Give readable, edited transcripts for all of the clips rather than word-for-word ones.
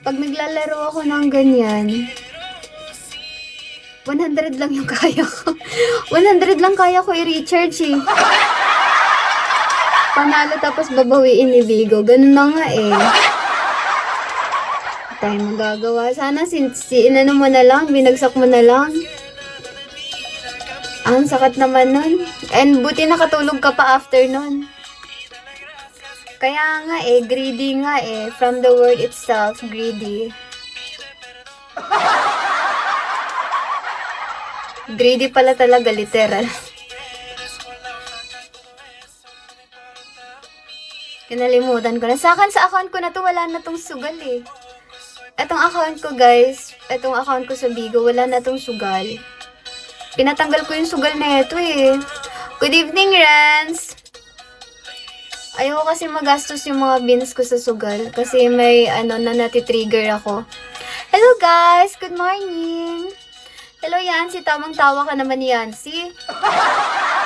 Pag naglalaro ako ng ganyan, 100 lang yung kaya ko. 100 lang kaya ko i-recharge eh. Panalo tapos babawiin ni Vigo. Ganun na nga eh. Tayo magagawa. Sana inano mo na lang, binagsak mo na lang. Ang sakat naman nun. And buti nakatulog ka pa after nun. Kaya nga eh, greedy nga eh. From the word itself, greedy. Greedy pala talaga, literal. Kinalimutan ko na. Sa account ko na to, wala na tong sugal eh. Etong account ko guys, etong account ko sa Bigo, wala na tong sugal. Pinatanggal ko yung sugal na ito eh. Good evening, Rans! Ayoko kasi magastos yung mga bins ko sa sugal. Kasi may na natitrigger ako. Hello guys! Good morning! Hello Yancy, tamang tawa ka naman ni Yancy.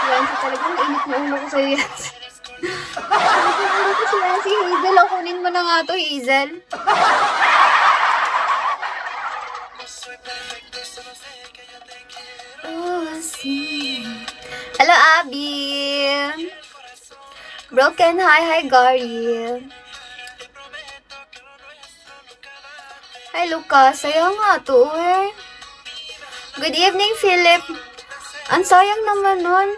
Yancy, talagang mainit na ulo ko sa'yo Yancy. Mainit ko si Yancy. Hazel, kunin mo na nga to Hazel. Hello Abby! Broken, hi Gary. Hi Lucas, sayang nga to eh. Good evening Philip. Ang sayang naman nun.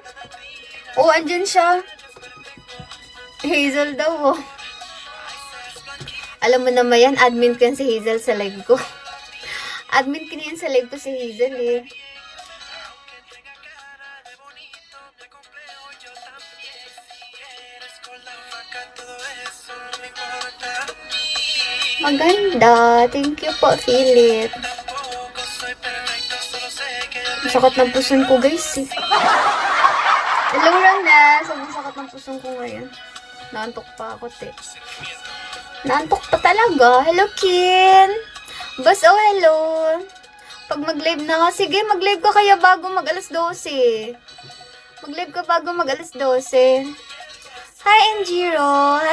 Oh, andyan siya. Hazel daw oh. Alam mo naman yan, admin ko yan si Hazel sa live ko. Admin ko yan sa live ko si Hazel eh. Maganda. Thank you po, Philip. Sakit ng puson ko, guys. Eh. Hello lang na. Sobrang sakit ng puson ko ngayon. Naantok pa ako, te. Naantok pa talaga. Hello, Kin. Boss, oh, hello. Pag mag-live na ka, sige, mag-live ka kaya bago mag-alas 12. Mag-live ka bago mag-alas 12. Hi, Njiro. Hi.